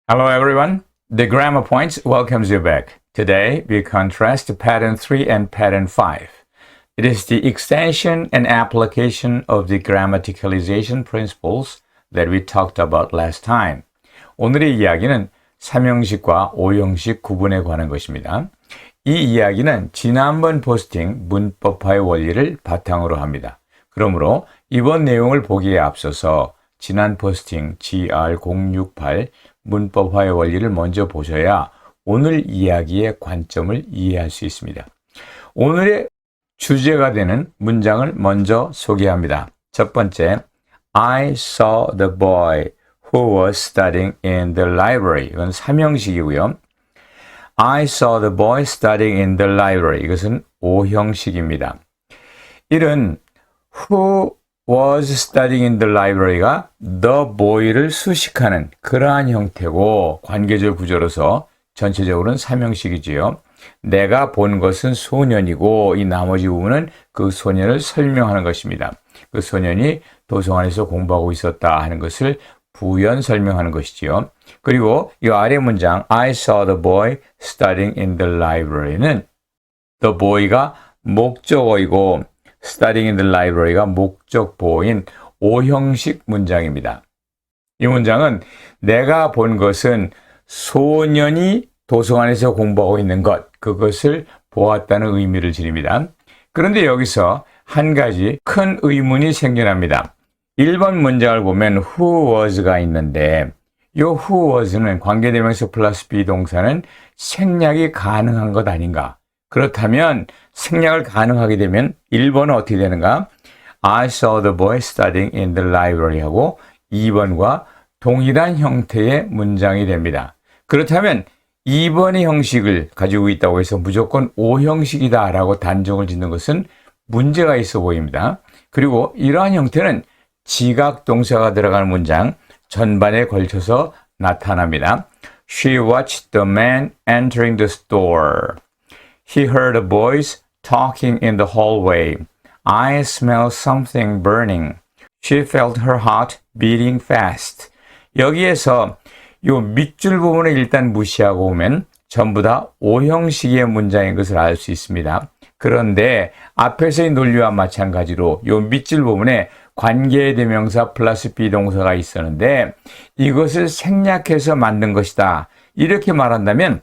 Hello everyone, the Grammar Points welcomes you back. Today we contrast Pattern 3 and Pattern 5. It is the extension and application of the grammaticalization principles that we talked about last time. 오늘의 이야기는 3형식과 5형식 구분에 관한 것입니다. 이 이야기는 지난번 포스팅 문법화의 원리를 바탕으로 합니다. 그러므로 이번 내용을 보기에 앞서서 지난 포스팅 GR068 문법화의 원리를 먼저 보셔야 오늘 이야기의 관점을 이해할 수 있습니다. 오늘의 주제가 되는 문장을 먼저 소개합니다. 첫 번째, I saw the boy who was studying in the library. 이건 3형식이고요. I saw the boy studying in the library. 이것은 5형식입니다. 이런 who was studying in the library가 the boy를 수식하는 그러한 형태고 관계절 구조로서 전체적으로는 3형식이지요. 내가 본 것은 소년이고 이 나머지 부분은 그 소년을 설명하는 것입니다. 그 소년이 도서관에서 공부하고 있었다 하는 것을 부연 설명하는 것이지요. 그리고 이 아래 문장 I saw the boy studying in the library는 the boy가 목적어이고 studying in the library가 목적보호인 5형식 문장입니다. 이 문장은 내가 본 것은 소년이 도서관에서 공부하고 있는 것, 그것을 보았다는 의미를 지닙니다. 그런데 여기서 한 가지 큰 의문이 생겨납니다. 1번 문장을 보면 who was가 있는데 이 who was는 관계대명사 플러스 비동사는 생략이 가능한 것 아닌가? 그렇다면 생략을 가능하게 되면 1번은 어떻게 되는가? I saw the boy studying in the library 하고 2번과 동일한 형태의 문장이 됩니다. 그렇다면 2번의 형식을 가지고 있다고 해서 무조건 5형식이다 라고 단정을 짓는 것은 문제가 있어 보입니다. 그리고 이러한 형태는 지각 동사가 들어가는 문장 전반에 걸쳐서 나타납니다. She watched the man entering the store. He heard the boys talking in the hallway. I smelled something burning. She felt her heart beating fast. 여기에서 이 밑줄 부분을 일단 무시하고 오면 전부 다 5형식의 문장인 것을 알 수 있습니다. 그런데 앞에서의 논리와 마찬가지로 이 밑줄 부분에 관계대명사 플러스 비동사가 있었는데 이것을 생략해서 만든 것이다. 이렇게 말한다면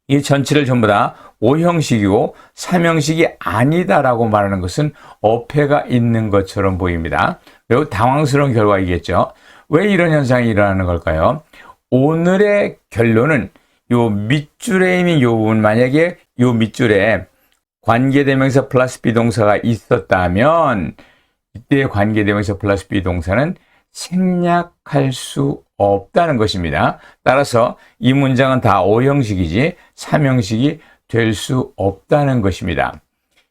이 전체를 전부 다 5형식이고 3형식이 아니다라고 말하는 것은 어폐가 있는 것처럼 보입니다. 매우 당황스러운 결과이겠죠. 왜 이런 현상이 일어나는 걸까요? 오늘의 결론은 요 밑줄에 있는 요 부분, 만약에 요 밑줄에 관계대명사 플러스 비동사가 있었다면 이때 관계대명사 플러스 비동사는 생략할 수 없다는 것입니다. 따라서 이 문장은 다 5형식이지 3형식이 될 수 없다는 것입니다.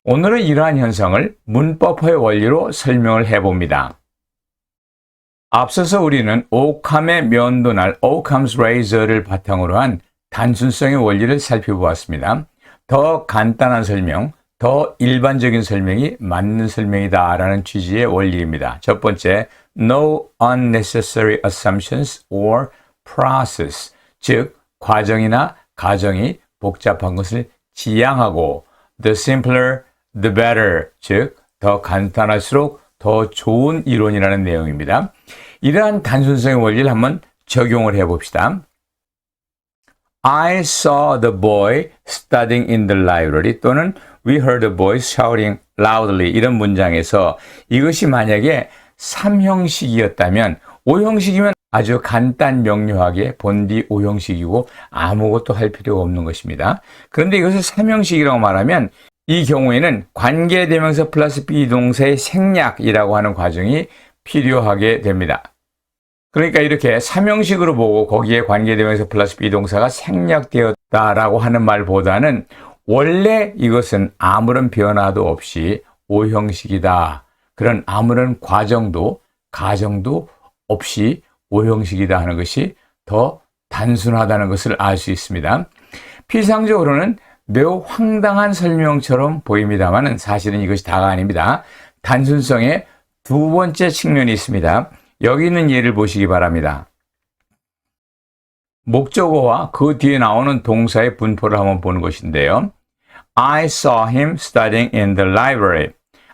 오늘은 이러한 현상을 문법화의 원리로 설명을 해봅니다. 앞서서 우리는 오캄의 면도날, Occam's razor를 바탕으로 한 단순성의 원리를 살펴보았습니다. 더 간단한 설명, 더 일반적인 설명이 맞는 설명이다라는 취지의 원리입니다. 첫 번째, no unnecessary assumptions or process, 즉 과정이나 가정이 복잡한 것을 지양하고 the simpler, the better, 즉 더 간단할수록 더 좋은 이론이라는 내용입니다. 이러한 단순성의 원리를 한번 적용을 해봅시다. I saw the boy studying in the library 또는 We heard the boys shouting loudly 이런 문장에서 이것이 만약에 3형식이었다면 5형식이면 아주 간단 명료하게 본디 5형식이고 아무것도 할 필요가 없는 것입니다. 그런데 이것을 3형식이라고 말하면 이 경우에는 관계대명사 플러스 비동사의 생략이라고 하는 과정이 필요하게 됩니다. 그러니까 이렇게 3형식으로 보고 거기에 관계대명사 플러스 비동사가 생략되었다라고 하는 말보다는 원래 이것은 아무런 변화도 없이 5형식이다. 그런 아무런 과정도 가정도 없이 5형식이다 하는 것이 더 단순하다는 것을 알 수 있습니다. 피상적으로는 매우 황당한 설명처럼 보입니다만 사실은 이것이 다가 아닙니다. 단순성의 두 번째 측면이 있습니다. 여기 있는 예를 보시기 바랍니다. 목적어와 그 뒤에 나오는 동사의 분포를 한번 보는 것인데요. I saw him studying in the library.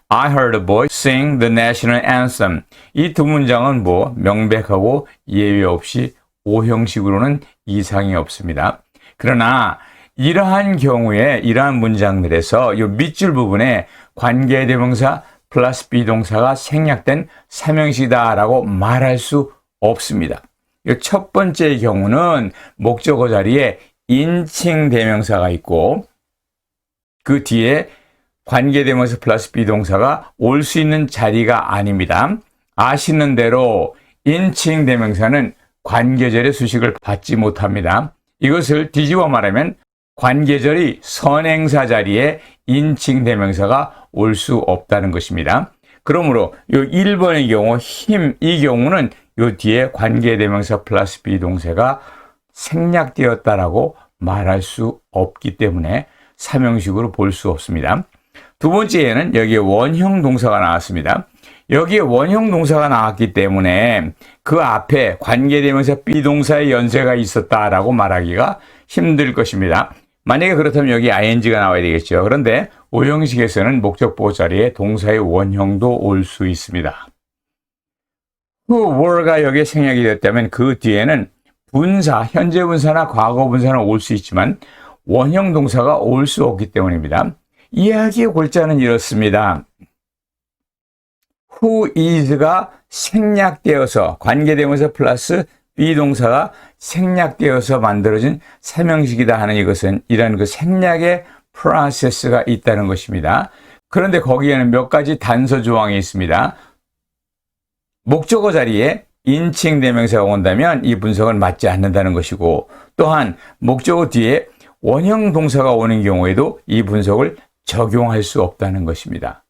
I heard a boy sing the national anthem. 이 두 문장은 명백하고 예외 없이 오형식으로는 이상이 없습니다. 그러나 이러한 경우에 이러한 문장들에서 이 밑줄 부분에 관계대명사 플러스 비동사가 생략된 삼형식이다라고 말할 수 없습니다. 이 첫 번째 경우는 목적어 자리에 인칭 대명사가 있고 그 뒤에 관계대명사 플러스 비동사가 올 수 있는 자리가 아닙니다. 아시는 대로 인칭 대명사는 관계절의 수식을 받지 못합니다. 이것을 뒤집어 말하면 관계절이 선행사 자리에 인칭 대명사가 올 수 없다는 것입니다. 그러므로 이 1번의 경우 힘, 이 경우는 이 뒤에 관계대명사 플러스 비동사가 생략되었다라고 말할 수 없기 때문에 삼형식으로 볼 수 없습니다. 두 번째에는 여기에 원형 동사가 나왔습니다. 여기에 원형 동사가 나왔기 때문에 그 앞에 관계대명사 비동사의 연쇄가 있었다라고 말하기가 힘들 것입니다. 만약에 그렇다면 여기 ing가 나와야 되겠죠. 그런데 오형식에서는 목적보호 자리에 동사의 원형도 올 수 있습니다. who were가 여기에 생략이 되었다면 그 뒤에는 분사, 현재 분사나 과거 분사는 올 수 있지만 원형 동사가 올 수 없기 때문입니다. 이야기의 골자는 이렇습니다. who is가 생략되어서 관계대명사 플러스 비동사가 생략되어서 만들어진 삼형식이다 하는 이것은 이런 그 생략의 프로세스가 있다는 것입니다. 그런데 거기에는 몇 가지 단서 조항이 있습니다. 목적어 자리에 인칭 대명사가 온다면 이 분석은 맞지 않는다는 것이고 또한 목적어 뒤에 원형 동사가 오는 경우에도 이 분석을 적용할 수 없다는 것입니다.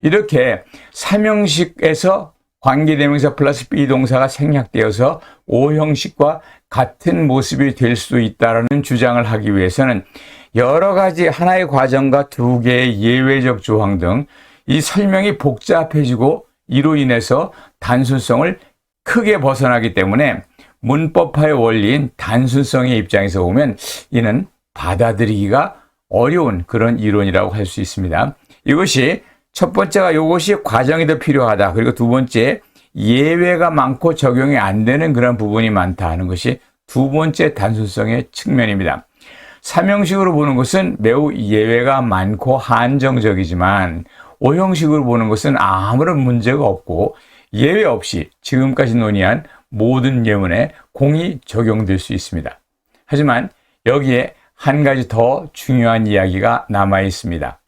이렇게 삼형식에서 관계대명사 플러스 비동사가 생략되어서 오형식과 같은 모습이 될 수도 있다는 주장을 하기 위해서는 여러 가지 하나의 과정과 두 개의 예외적 조항 등 이 설명이 복잡해지고 이로 인해서 단순성을 크게 벗어나기 때문에 문법화의 원리인 단순성의 입장에서 보면 이는 받아들이기가 어려운 그런 이론이라고 할 수 있습니다. 이것이 첫 번째가 이것이 과정이 더 필요하다. 그리고 두 번째 예외가 많고 적용이 안 되는 그런 부분이 많다 하는 것이 두 번째 단순성의 측면입니다. 삼형식으로 보는 것은 매우 예외가 많고 한정적이지만 오형식으로 보는 것은 아무런 문제가 없고 예외 없이 지금까지 논의한 모든 예문에 공이 적용될 수 있습니다. 하지만 여기에 한 가지 더 중요한 이야기가 남아 있습니다.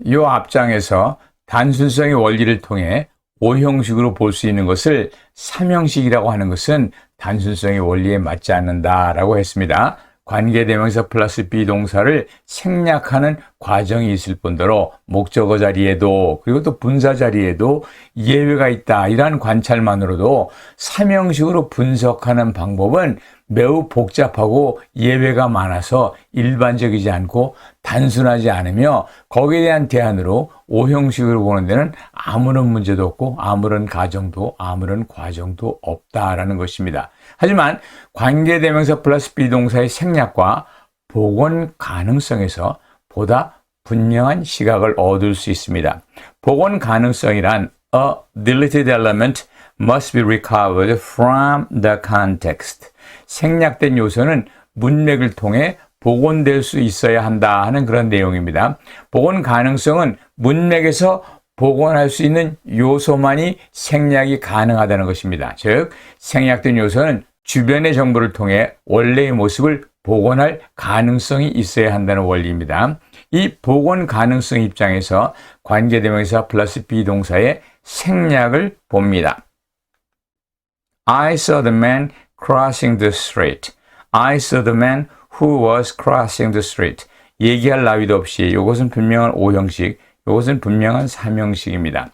이 앞장에서 단순성의 원리를 통해 오형식으로 볼 수 있는 것을 삼형식이라고 하는 것은 단순성의 원리에 맞지 않는다라고 했습니다. 관계대명사 플러스 비동사를 생략하는 과정이 있을 뿐더러 목적어 자리에도 그리고 또 분사 자리에도 예외가 있다. 이러한 관찰만으로도 삼형식으로 분석하는 방법은 매우 복잡하고 예외가 많아서 일반적이지 않고 단순하지 않으며 거기에 대한 대안으로 오형식으로 보는 데는 아무런 문제도 없고 아무런 가정도 아무런 과정도 없다라는 것입니다. 하지만 관계대명사 플러스 비동사의 생략과 복원 가능성에서 보다 분명한 시각을 얻을 수 있습니다. 복원 가능성이란 a deleted element must be recovered from the context. 생략된 요소는 문맥을 통해 복원될 수 있어야 한다 하는 그런 내용입니다. 복원 가능성은 문맥에서 복원할 수 있는 요소만이 생략이 가능하다는 것입니다. 즉, 생략된 요소는 주변의 정보를 통해 원래의 모습을 복원할 가능성이 있어야 한다는 원리입니다. 이 복원 가능성 입장에서 관계대명사 플러스 비동사의 생략을 봅니다. I saw the man crossing the street. I saw the man who was crossing the street. 얘기할 나위도 없이 이것은 분명한 오형식, 이것은 분명한 삼형식입니다.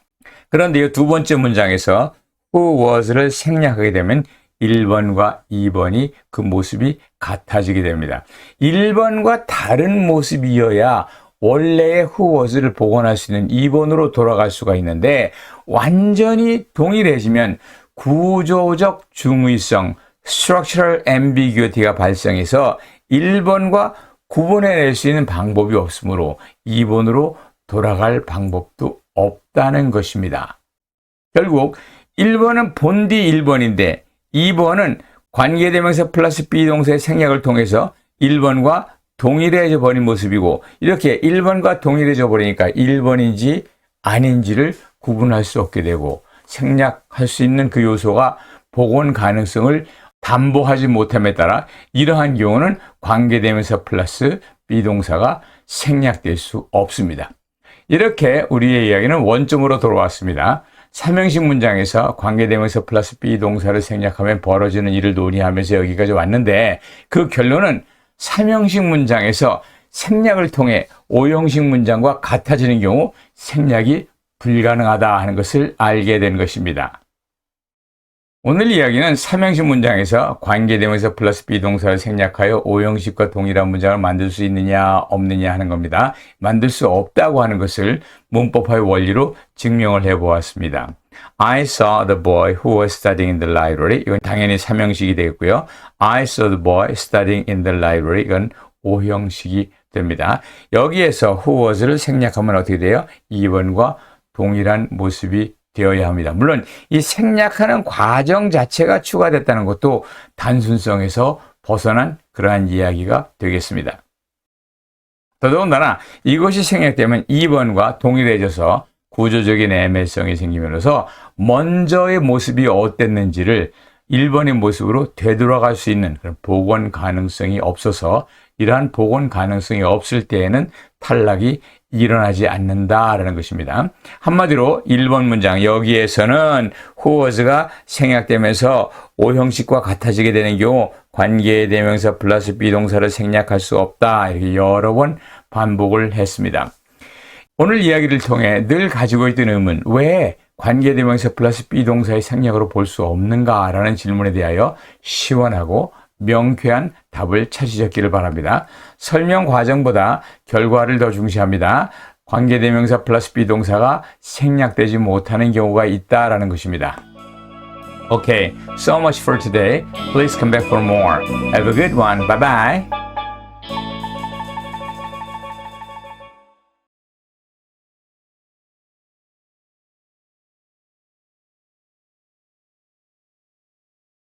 그런데 이 두 번째 문장에서 who was를 생략하게 되면 1번과 2번이 그 모습이 같아지게 됩니다. 1번과 다른 모습이어야 원래의 who was를 복원할 수 있는 2번으로 돌아갈 수가 있는데 완전히 동일해지면 구조적 중의성, structural ambiguity가 발생해서 1번과 구분해낼 수 있는 방법이 없으므로 2번으로 돌아갈 방법도 없다는 것입니다. 결국 1번은 본디 1번인데 2번은 관계대명사 플러스 비동사의 생략을 통해서 1번과 동일해져 버린 모습이고 이렇게 1번과 동일해져 버리니까 1번인지 아닌지를 구분할 수 없게 되고 생략할 수 있는 그 요소가 복원 가능성을 담보하지 못함에 따라 이러한 경우는 관계대명사 플러스 비동사가 생략될 수 없습니다. 이렇게 우리의 이야기는 원점으로 돌아왔습니다. 삼형식 문장에서 관계대명사 플러스 비동사를 생략하면 벌어지는 일을 논의하면서 여기까지 왔는데 그 결론은 삼형식 문장에서 생략을 통해 오형식 문장과 같아지는 경우 생략이 불가능하다 하는 것을 알게 된 것입니다. 오늘 이야기는 삼형식 문장에서 관계대명사 플러스 비동사를 생략하여 오형식과 동일한 문장을 만들 수 있느냐 없느냐 하는 겁니다. 만들 수 없다고 하는 것을 문법화의 원리로 증명을 해보았습니다. I saw the boy who was studying in the library. 이건 당연히 삼형식이 되겠고요. I saw the boy studying in the library. 이건 오형식이 됩니다. 여기에서 who was를 생략하면 어떻게 돼요? 2번과 동일한 모습이 되어야 합니다. 물론 이 생략하는 과정 자체가 추가됐다는 것도 단순성에서 벗어난 그러한 이야기가 되겠습니다. 더더군다나 이것이 생략되면 2번과 동일해져서 구조적인 애매성이 생기면서 먼저의 모습이 어땠는지를 1번의 모습으로 되돌아갈 수 있는 그런 복원 가능성이 없어서 이러한 복원 가능성이 없을 때에는 탈락이 일어나지 않는다라는 것입니다. 한마디로 1번 문장 여기에서는 who was가 생략되면서 오형식과 같아지게 되는 경우 관계의 대명사 플러스 비동사를 생략할 수 없다 이렇게 여러 번 반복을 했습니다. 오늘 이야기를 통해 늘 가지고 있던 의문 왜 관계대명사 플러스 비동사의 생략으로 볼 수 없는가라는 질문에 대하여 시원하고 명쾌한 답을 찾으셨기를 바랍니다. 설명 과정보다 결과를 더 중시합니다. 관계대명사 플러스 비동사가 생략되지 못하는 경우가 있다라는 것입니다. Okay, so much for today. Please come back for more. Have a good one. Bye bye.